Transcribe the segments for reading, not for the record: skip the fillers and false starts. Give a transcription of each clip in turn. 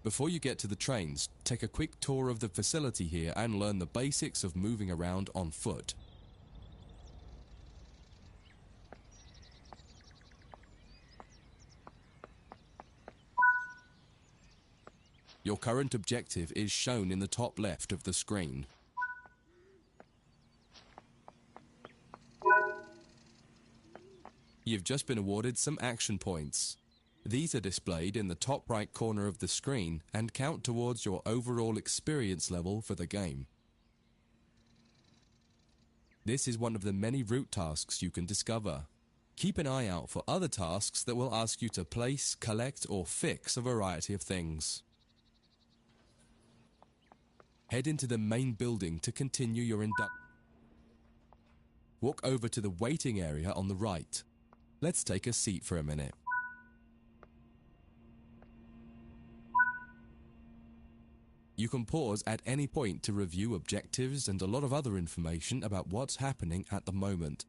Before you get to the trains, take a quick tour of the facility here and learn the basics of moving around on foot. Your current objective is shown in the top left of the screen. You've just been awarded some action points. These are displayed in the top right corner of the screen and count towards your overall experience level for the game. This is one of the many route tasks you can discover. Keep an eye out for other tasks that will ask you to place, collect, or fix a variety of things. Head into the main building to continue your induction. Walk over to the waiting area on the right. Let's take a seat for a minute. You can pause at any point to review objectives and a lot of other information about what's happening at the moment.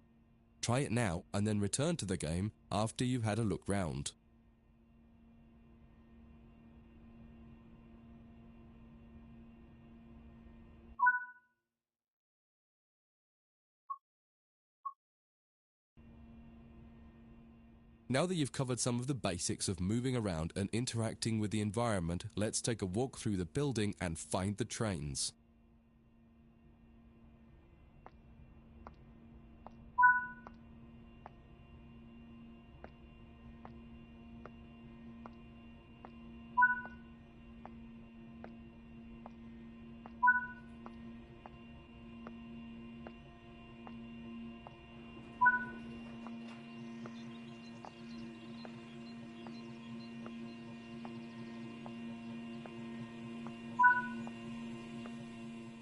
Try it now and then return to the game after you've had a look round. Now that you've covered some of the basics of moving around and interacting with the environment, let's take a walk through the building and find the trains.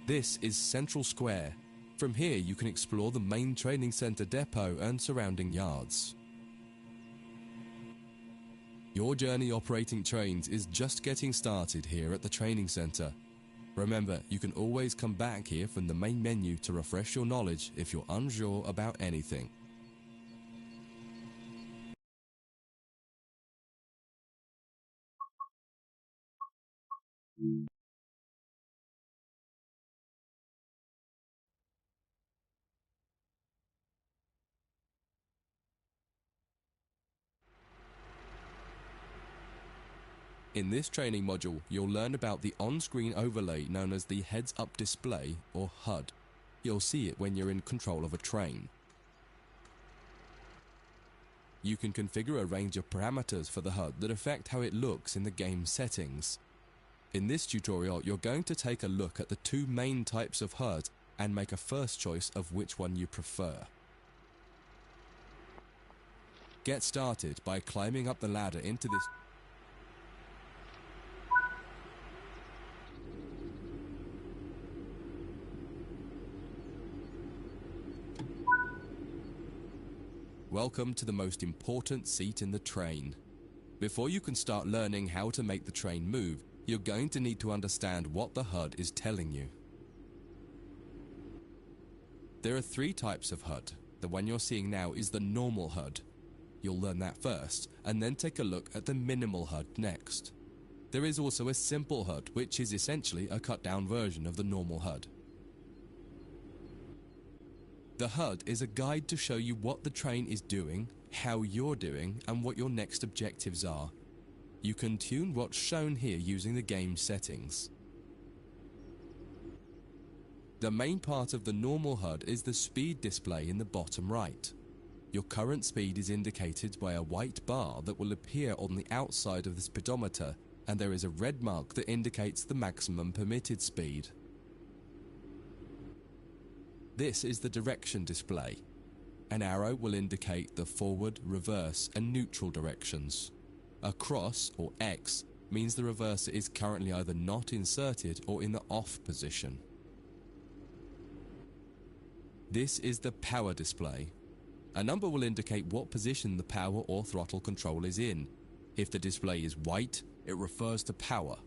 This is Central Square. From here you can explore the main training center depot and surrounding yards. Your journey operating trains is just getting started here at the training center. Remember, you can always come back here from the main menu to refresh your knowledge if you're unsure about anything. In this training module, you'll learn about the on-screen overlay known as the heads-up display, or HUD. You'll see it when you're in control of a train. You can configure a range of parameters for the HUD that affect how it looks in the game settings. In this tutorial, you're going to take a look at the two main types of HUD and make a first choice of which one you prefer. Get started by climbing up the ladder into this. Welcome to the most important seat in the train. Before you can start learning how to make the train move, you're going to need to understand what the HUD is telling you. There are three types of HUD. The one you're seeing now is the normal HUD. You'll learn that first, and then take a look at the minimal HUD next. There is also a simple HUD, which is essentially a cut-down version of the normal HUD. The HUD is a guide to show you what the train is doing, how you're doing, and what your next objectives are. You can tune what's shown here using the game settings. The main part of the normal HUD is the speed display in the bottom right. Your current speed is indicated by a white bar that will appear on the outside of the speedometer, and there is a red mark that indicates the maximum permitted speed. This is the direction display. An arrow will indicate the forward, reverse, and neutral directions. A cross, or X, means the reverser is currently either not inserted or in the off position. This is the power display. A number will indicate what position the power or throttle control is in. If the display is white, it refers to power.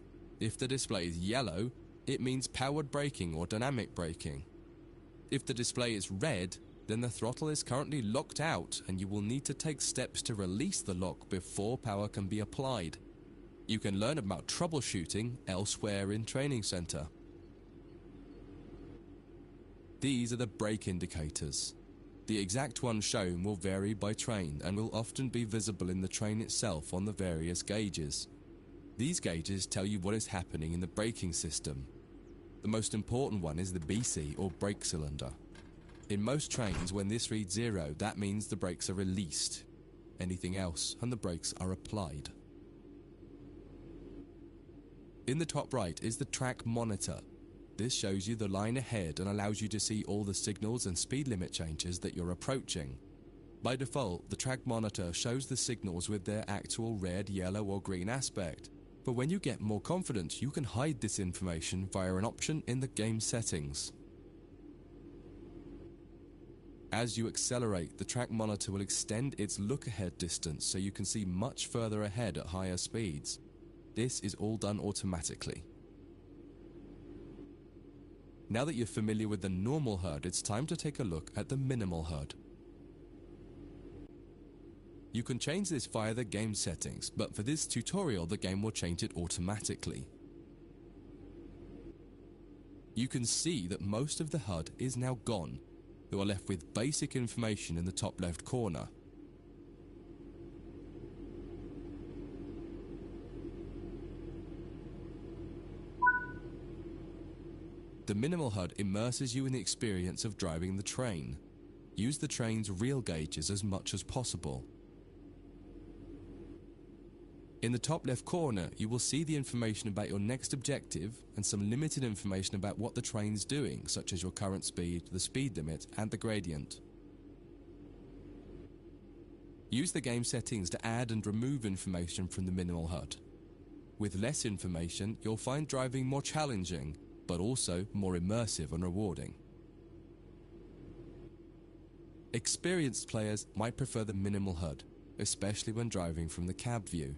If the display is yellow, it means powered braking or dynamic braking. If the display is red, then the throttle is currently locked out and you will need to take steps to release the lock before power can be applied. You can learn about troubleshooting elsewhere in Training Center. These are the brake indicators. The exact one shown will vary by train and will often be visible in the train itself on the various gauges. These gauges tell you what is happening in the braking system. The most important one is the BC or brake cylinder. In most trains, when this reads 0, that means the brakes are released. Anything else and the brakes are applied. In the top right is the track monitor. This shows you the line ahead and allows you to see all the signals and speed limit changes that you're approaching. By default, the track monitor shows the signals with their actual red, yellow or green aspect. But when you get more confident, you can hide this information via an option in the game settings. As you accelerate, the track monitor will extend its look-ahead distance so you can see much further ahead at higher speeds. This is all done automatically. Now that you're familiar with the normal HUD, it's time to take a look at the minimal HUD. You can change this via the game settings, but for this tutorial the game will change it automatically. You can see that most of the HUD is now gone. You are left with basic information in the top left corner. The minimal HUD immerses you in the experience of driving the train. Use the train's real gauges as much as possible. In the top left corner, you will see the information about your next objective and some limited information about what the train's doing, such as your current speed, the speed limit, and the gradient. Use the game settings to add and remove information from the minimal HUD. With less information, you'll find driving more challenging, but also more immersive and rewarding. Experienced players might prefer the minimal HUD, especially when driving from the cab view.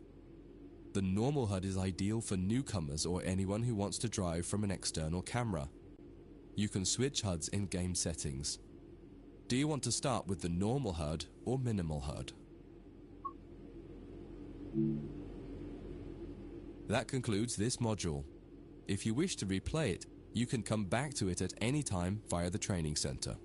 The normal HUD is ideal for newcomers or anyone who wants to drive from an external camera. You can switch HUDs in game settings. Do you want to start with the normal HUD or minimal HUD? That concludes this module. If you wish to replay it, you can come back to it at any time via the training center.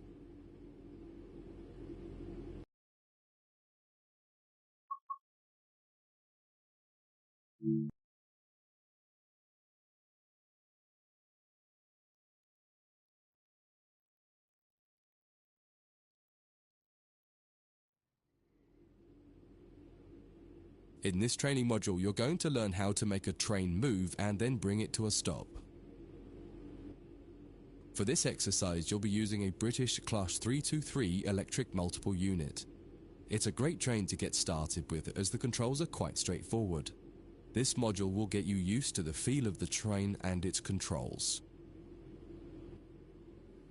In this training module, you're going to learn how to make a train move and then bring it to a stop. For this exercise, you'll be using a British Class 323 electric multiple unit. It's a great train to get started with as the controls are quite straightforward. This module will get you used to the feel of the train and its controls.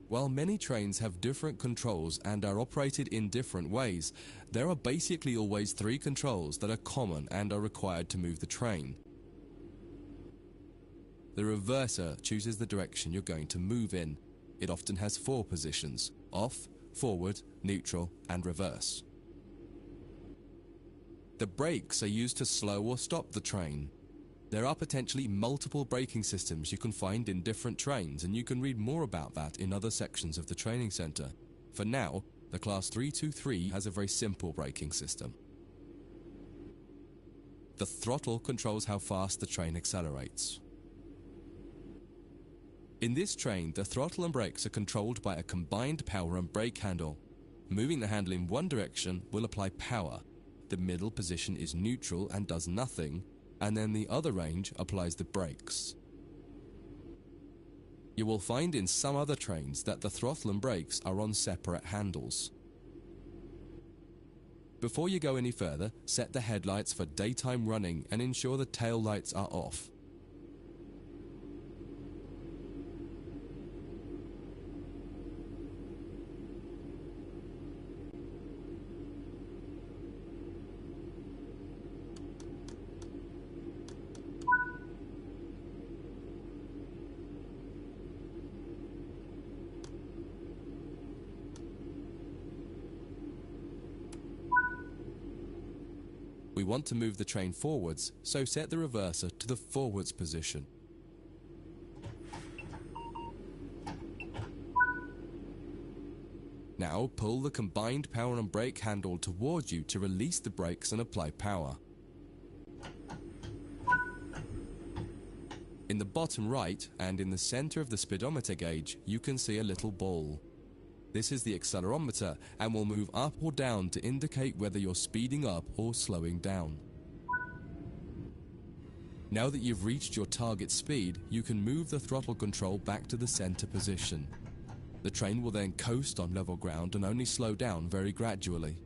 While many trains have different controls and are operated in different ways, there are basically always 3 controls that are common and are required to move the train. The reverser chooses the direction you're going to move in. It often has 4 positions: off, forward, neutral, and reverse. The brakes are used to slow or stop the train. There are potentially multiple braking systems you can find in different trains, and you can read more about that in other sections of the training center. For now, the Class 323 has a very simple braking system. The throttle controls how fast the train accelerates. In this train, the throttle and brakes are controlled by a combined power and brake handle. Moving the handle in one direction will apply power. The middle position is neutral and does nothing, and then the other range applies the brakes. You will find in some other trains that the throttle and brakes are on separate handles. Before you go any further, set the headlights for daytime running and ensure the tail lights are off. We want to move the train forwards, so set the reverser to the forwards position. Now pull the combined power and brake handle towards you to release the brakes and apply power. In the bottom right and in the center of the speedometer gauge, you can see a little ball. This is the accelerometer and will move up or down to indicate whether you're speeding up or slowing down. Now that you've reached your target speed, you can move the throttle control back to the center position. The train will then coast on level ground and only slow down very gradually.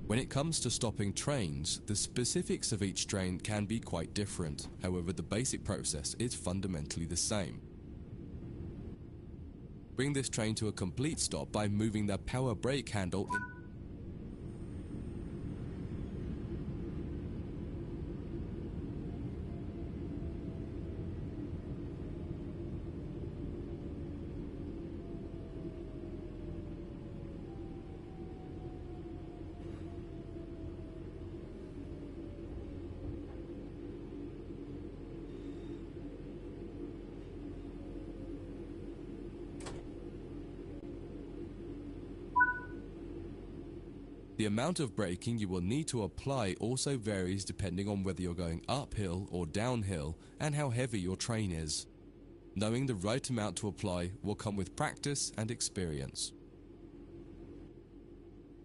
When it comes to stopping trains, the specifics of each train can be quite different. However, the basic process is fundamentally the same. Bring this train to a complete stop by moving the power brake handle in. The amount of braking you will need to apply also varies depending on whether you're going uphill or downhill and how heavy your train is. Knowing the right amount to apply will come with practice and experience.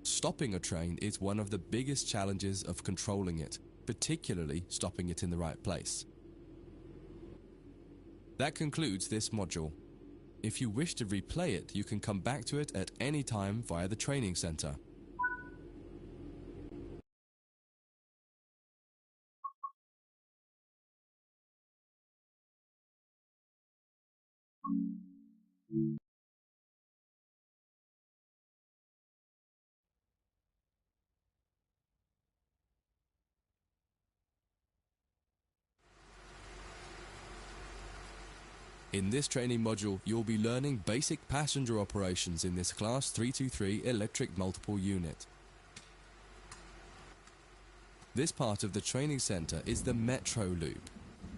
Stopping a train is one of the biggest challenges of controlling it, particularly stopping it in the right place. That concludes this module. If you wish to replay it, you can come back to it at any time via the training center. In this training module, you'll be learning basic passenger operations in this Class 323 electric multiple unit. This part of the training center is the Metro Loop.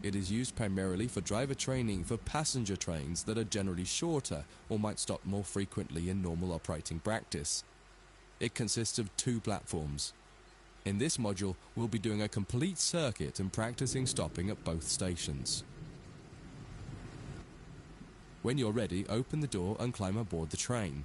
It is used primarily for driver training for passenger trains that are generally shorter or might stop more frequently in normal operating practice. It consists of 2 platforms. In this module, we'll be doing a complete circuit and practicing stopping at both stations. When you're ready, open the door and climb aboard the train.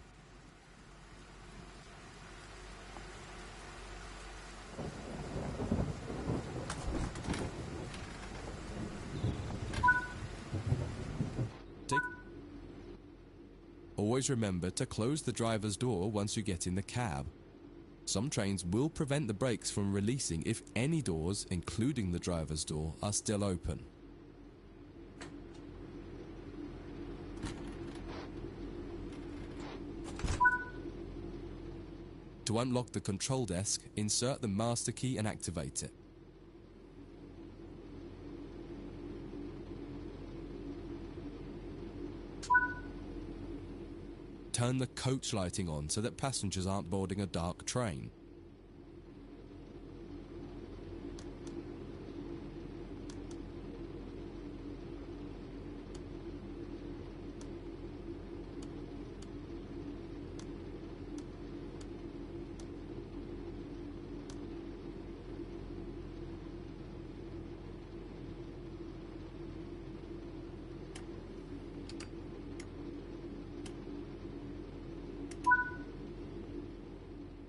Always remember to close the driver's door once you get in the cab. Some trains will prevent the brakes from releasing if any doors, including the driver's door, are still open. To unlock the control desk, insert the master key and activate it. Turn the coach lighting on so that passengers aren't boarding a dark train.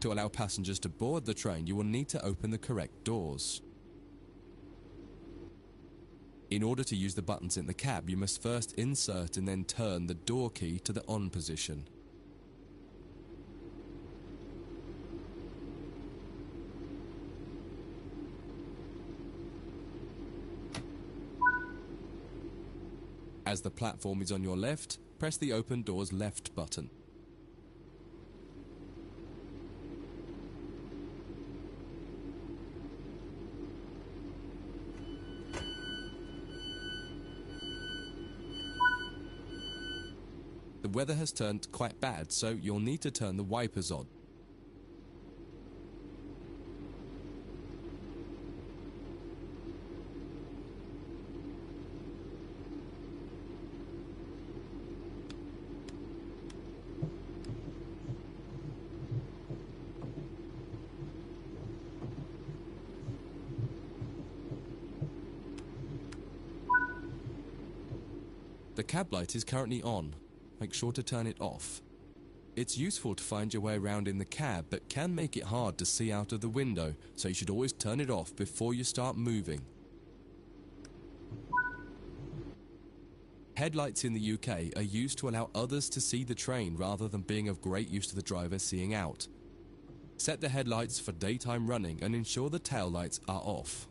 To allow passengers to board the train, you will need to open the correct doors. In order to use the buttons in the cab, you must first insert and then turn the door key to the on position. As the platform is on your left, press the open doors left button. The weather has turned quite bad, so you'll need to turn the wipers on. The cab light is currently on. Make sure to turn it off. It's useful to find your way around in the cab, but can make it hard to see out of the window, so you should always turn it off before you start moving. Headlights in the UK are used to allow others to see the train rather than being of great use to the driver seeing out. Set the headlights for daytime running and ensure the tail lights are off.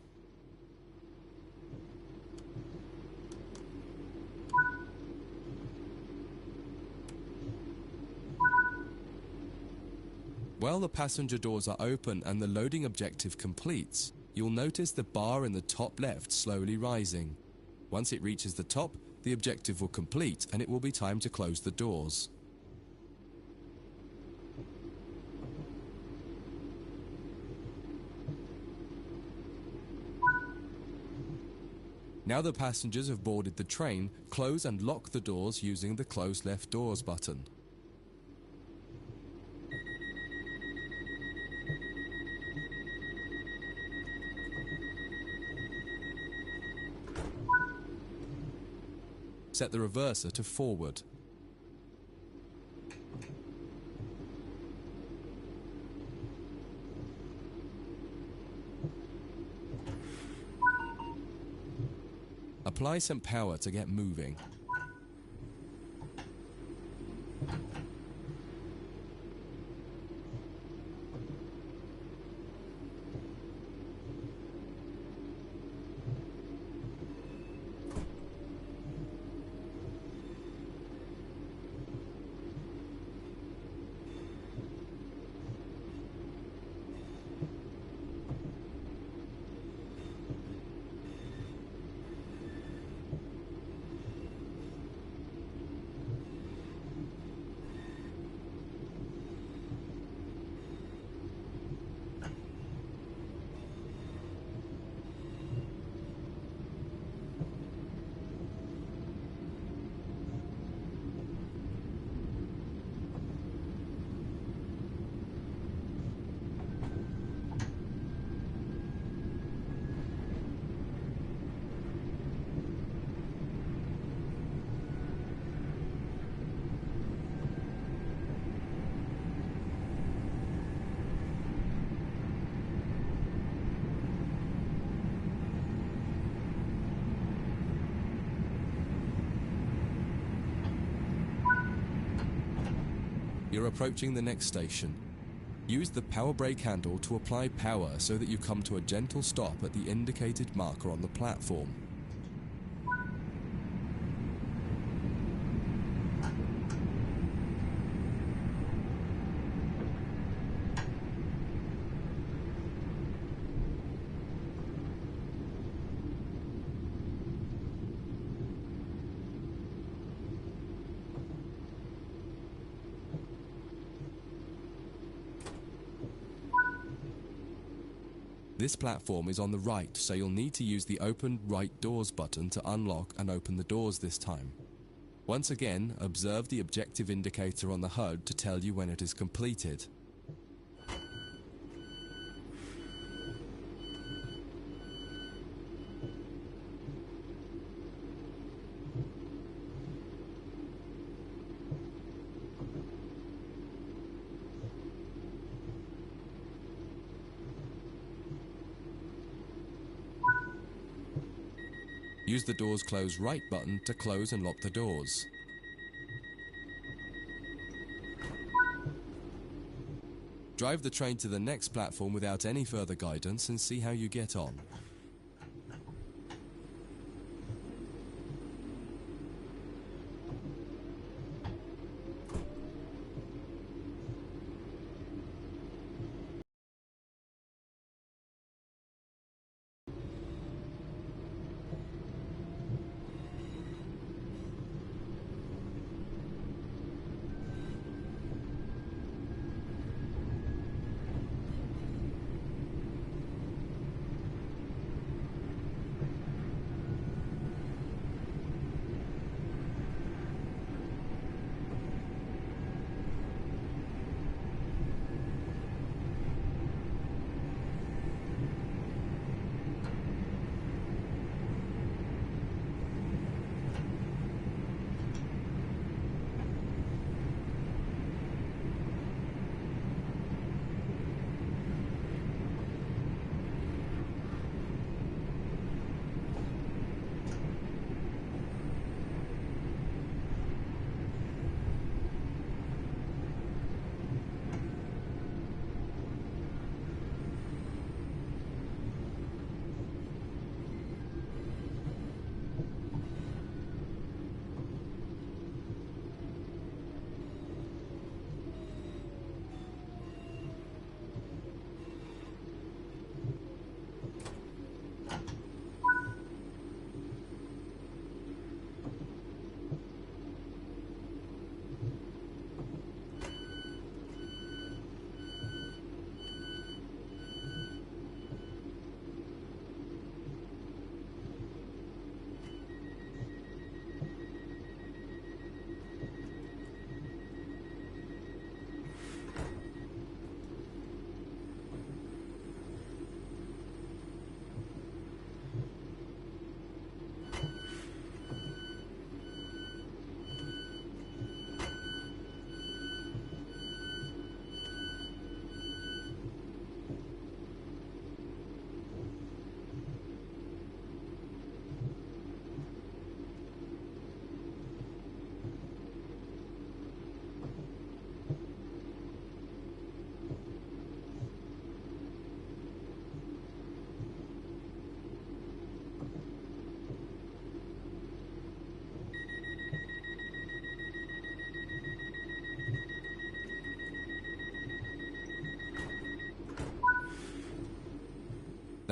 While the passenger doors are open and the loading objective completes, you'll notice the bar in the top left slowly rising. Once it reaches the top, the objective will complete and it will be time to close the doors. Now the passengers have boarded the train, close and lock the doors using the close left doors button. Set the reverser to forward. Apply some power to get moving. You're approaching the next station. Use the power brake handle to apply power so that you come to a gentle stop at the indicated marker on the platform. This platform is on the right, so you'll need to use the open right doors button to unlock and open the doors this time. Once again, observe the objective indicator on the HUD to tell you when it is completed. Use the doors close right button to close and lock the doors. Drive the train to the next platform without any further guidance and see how you get on.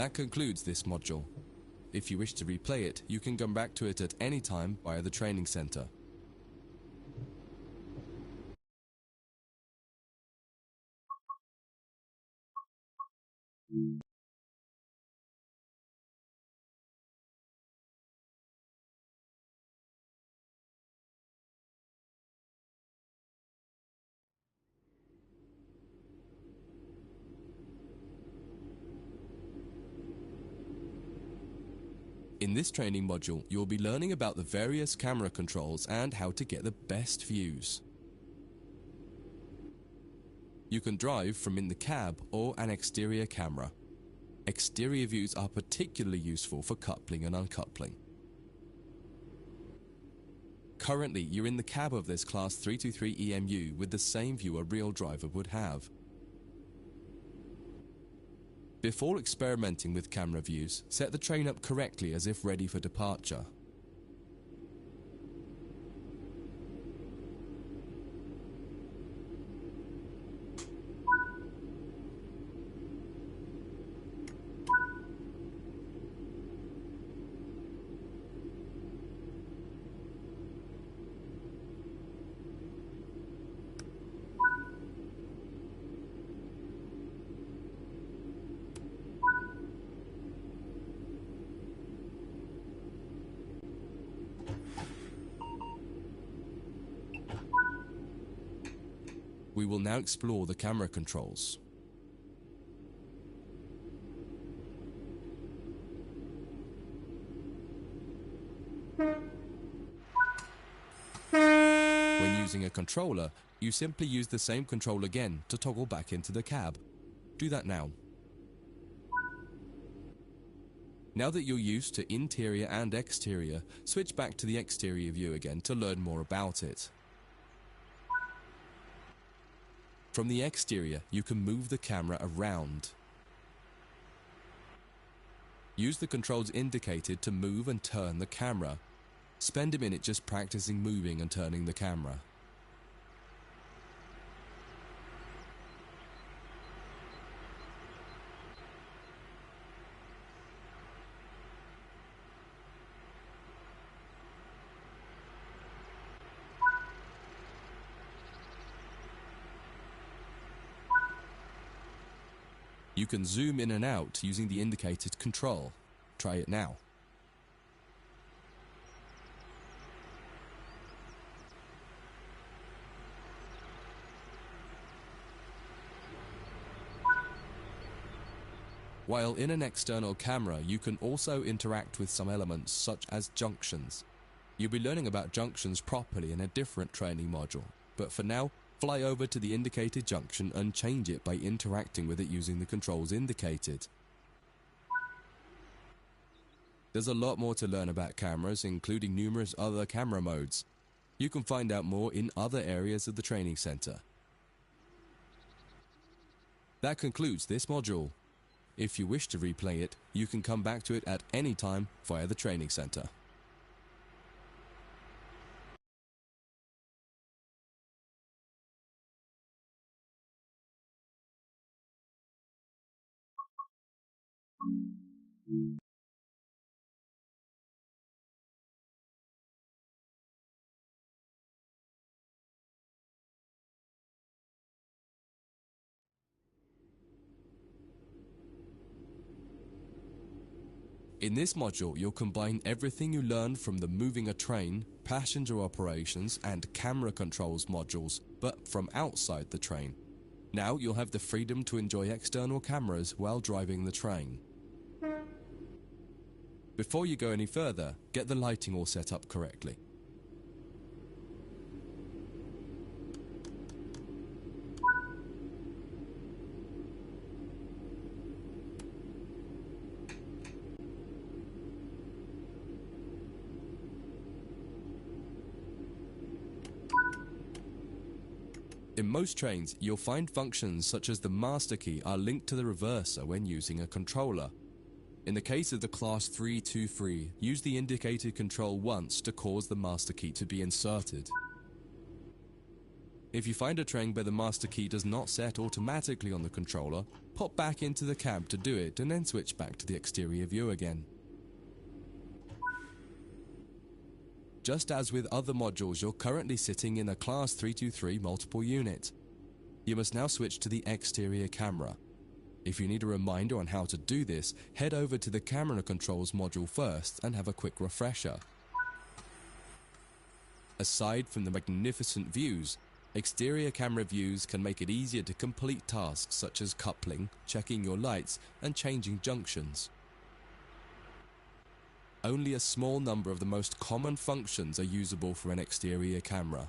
That concludes this module. If you wish to replay it, you can come back to it at any time via the training center. In this training module, you'll be learning about the various camera controls and how to get the best views. You can drive from in the cab or an exterior camera. Exterior views are particularly useful for coupling and uncoupling. Currently, you're in the cab of this Class 323 EMU with the same view a real driver would have. Before experimenting with camera views, set the train up correctly as if ready for departure. We will now explore the camera controls. When using a controller, you simply use the same control again to toggle back into the cab. Do that now. Now that you're used to interior and exterior, switch back to the exterior view again to learn more about it. From the exterior, you can move the camera around. Use the controls indicated to move and turn the camera. Spend a minute just practicing moving and turning the camera. You can zoom in and out using the indicated control. Try it now. While in an external camera, you can also interact with some elements such as junctions. You'll be learning about junctions properly in a different training module, but for now, fly over to the indicated junction and change it by interacting with it using the controls indicated. There's a lot more to learn about cameras, including numerous other camera modes. You can find out more in other areas of the training center. That concludes this module. If you wish to replay it, you can come back to it at any time via the training center. In this module, you'll combine everything you learned from the moving a train, passenger operations, and camera controls modules, but from outside the train. Now you'll have the freedom to enjoy external cameras while driving the train. Before you go any further, get the lighting all set up correctly. In most trains, you'll find functions such as the master key are linked to the reverser when using a controller. In the case of the Class 323, use the indicated control once to cause the master key to be inserted. If you find a train where the master key does not set automatically on the controller, pop back into the cab to do it and then switch back to the exterior view again. Just as with other modules, you're currently sitting in a Class 323 multiple unit. You must now switch to the exterior camera. If you need a reminder on how to do this, head over to the camera controls module first and have a quick refresher. Aside from the magnificent views, exterior camera views can make it easier to complete tasks such as coupling, checking your lights, and changing junctions. Only a small number of the most common functions are usable for an exterior camera.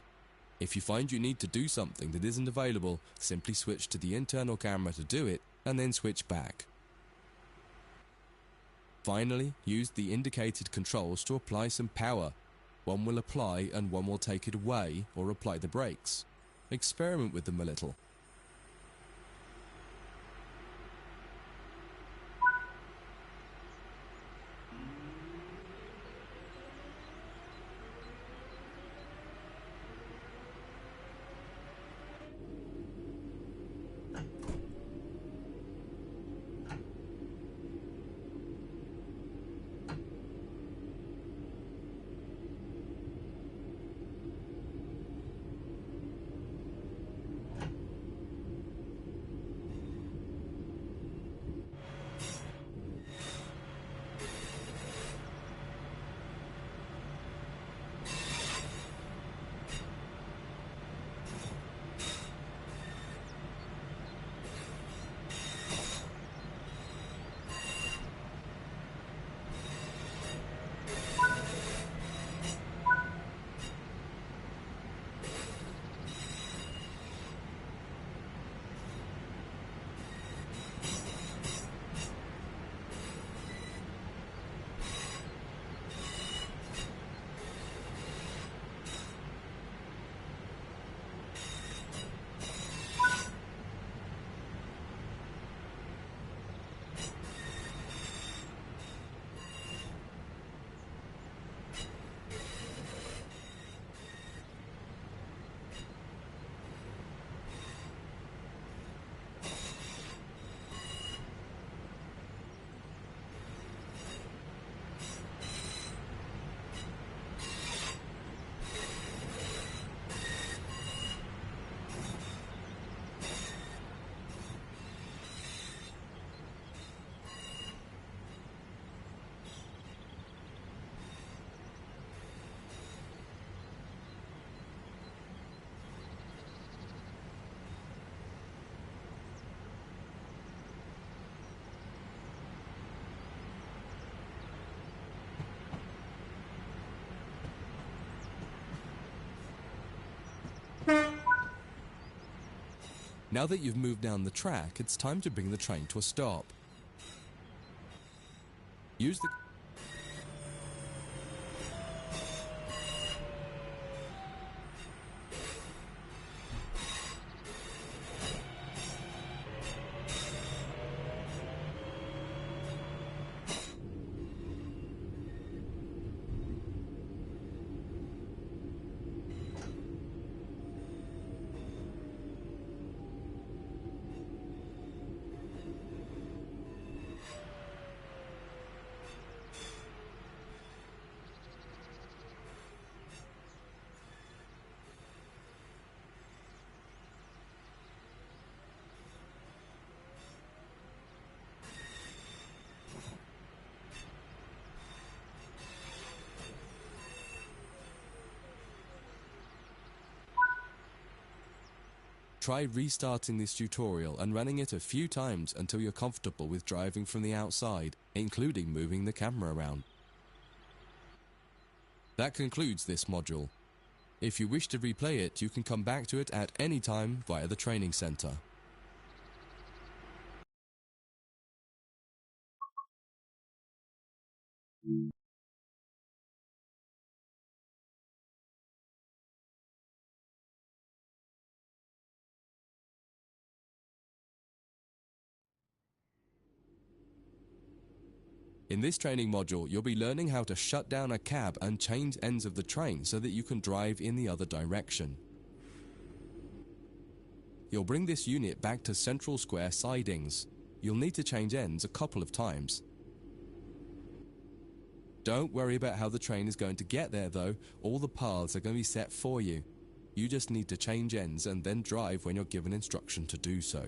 If you find you need to do something that isn't available, simply switch to the internal camera to do it, and then switch back. Finally, use the indicated controls to apply some power. One will apply and one will take it away or apply the brakes. Experiment with them a little. Now that you've moved down the track, it's time to bring the train to a stop. Use the Try restarting this tutorial and running it a few times until you're comfortable with driving from the outside, including moving the camera around. That concludes this module. If you wish to replay it, you can come back to it at any time via the training center. In this training module, you'll be learning how to shut down a cab and change ends of the train so that you can drive in the other direction. You'll bring this unit back to central square sidings. You'll need to change ends a couple of times. Don't worry about how the train is going to get there though, all the paths are going to be set for you. You just need to change ends and then drive when you're given instruction to do so.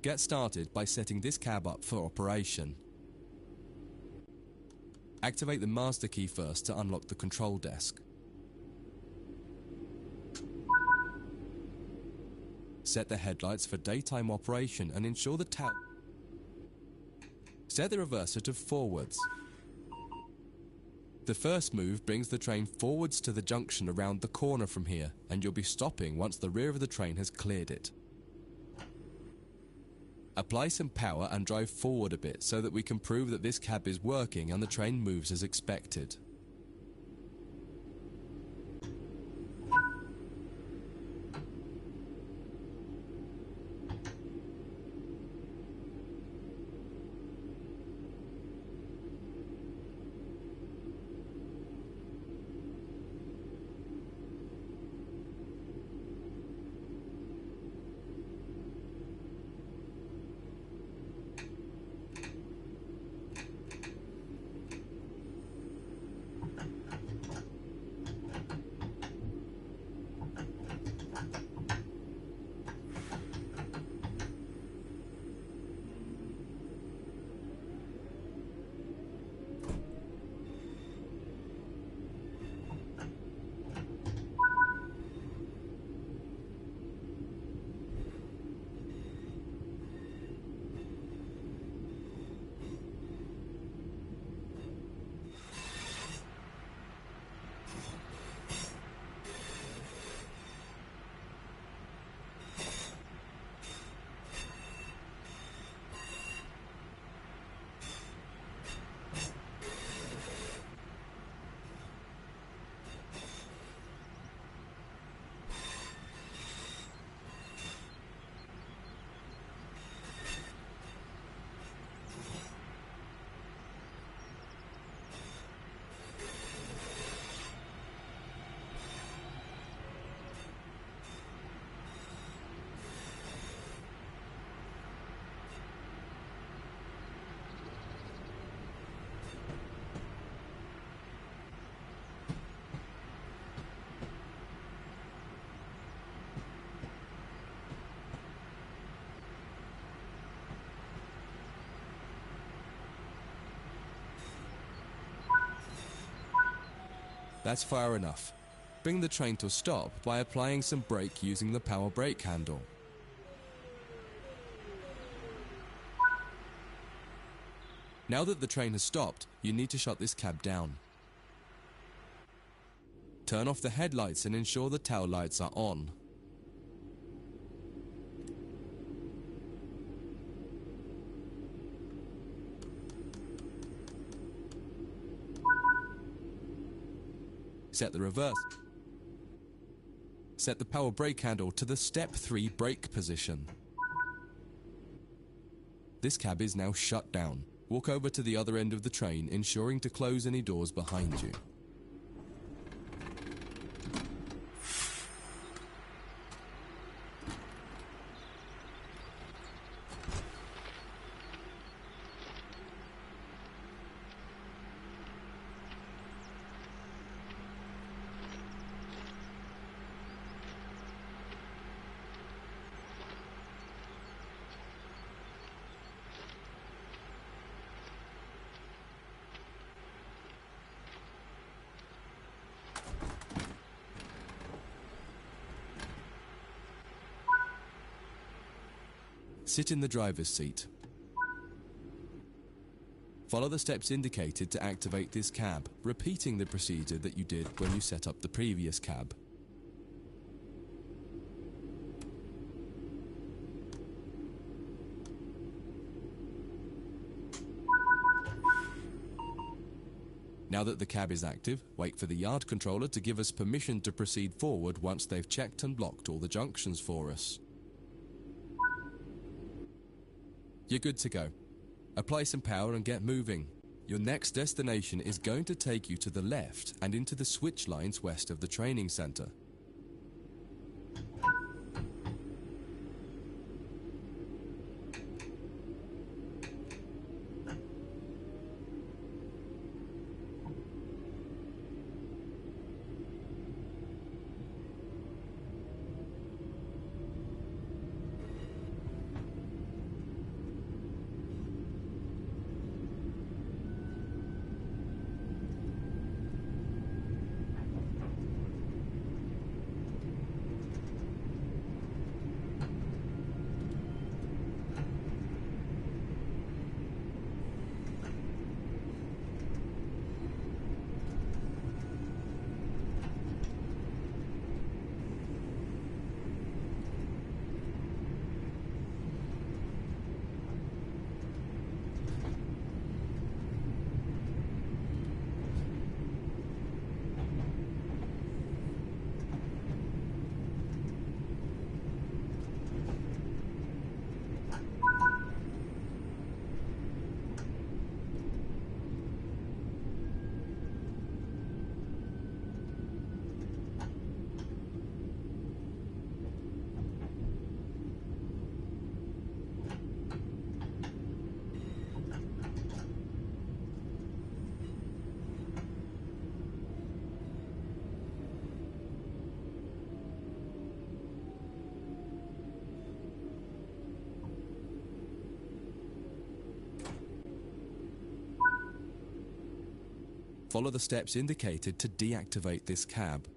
Get started by setting this cab up for operation. Activate the master key first to unlock the control desk. Set the headlights for daytime operation and ensure the tower. Set the reverser to forwards. The first move brings the train forwards to the junction around the corner from here, and you'll be stopping once the rear of the train has cleared it. Apply some power and drive forward a bit so that we can prove that this cab is working and the train moves as expected. That's far enough. Bring the train to a stop by applying some brake using the power brake handle. Now that the train has stopped, you need to shut this cab down. Turn off the headlights and ensure the tail lights are on. Set the reverse. Set the power brake handle to the step 3 brake position. This cab is now shut down. Walk over to the other end of the train, ensuring to close any doors behind you. Sit in the driver's seat. Follow the steps indicated to activate this cab, repeating the procedure that you did when you set up the previous cab. Now that the cab is active, wait for the yard controller to give us permission to proceed forward once they've checked and blocked all the junctions for us. You're good to go. Apply some power and get moving. Your next destination is going to take you to the left and into the switch lines west of the training center. Follow the steps indicated to deactivate this cab.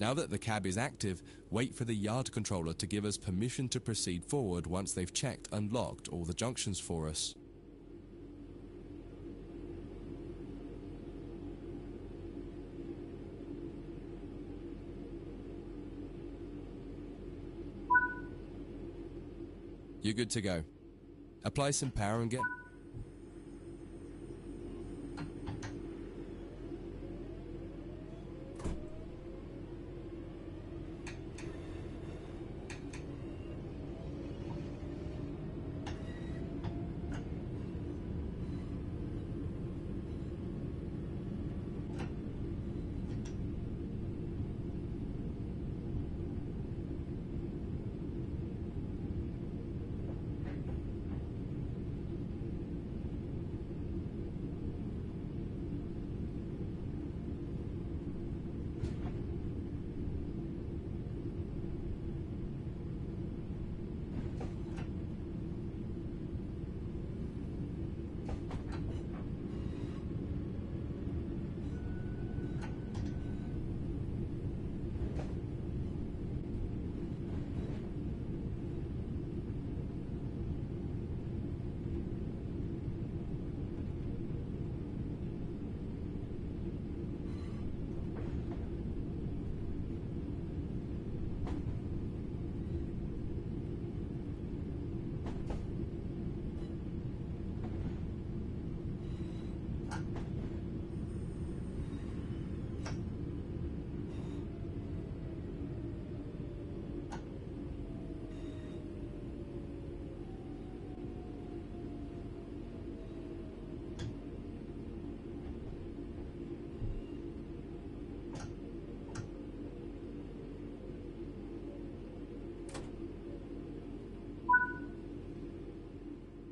Now that the cab is active, wait for the yard controller to give us permission to proceed forward once they've checked and locked all the junctions for us. You're good to go. Apply some power and get...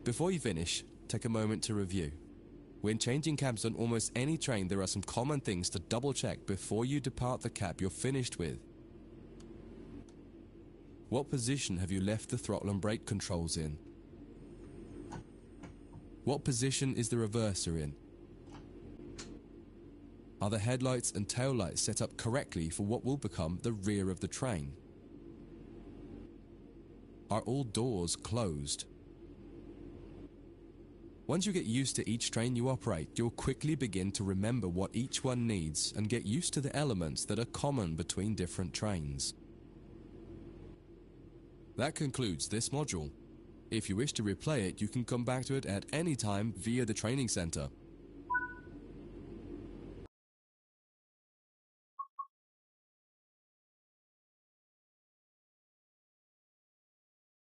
Before you finish, take a moment to review. When changing cabs on almost any train, there are some common things to double check before you depart the cab you're finished with. What position have you left the throttle and brake controls in? What position is the reverser in? Are the headlights and taillights set up correctly for what will become the rear of the train? Are all doors closed? Once you get used to each train you operate, you'll quickly begin to remember what each one needs and get used to the elements that are common between different trains. That concludes this module. If you wish to replay it, you can come back to it at any time via the training center.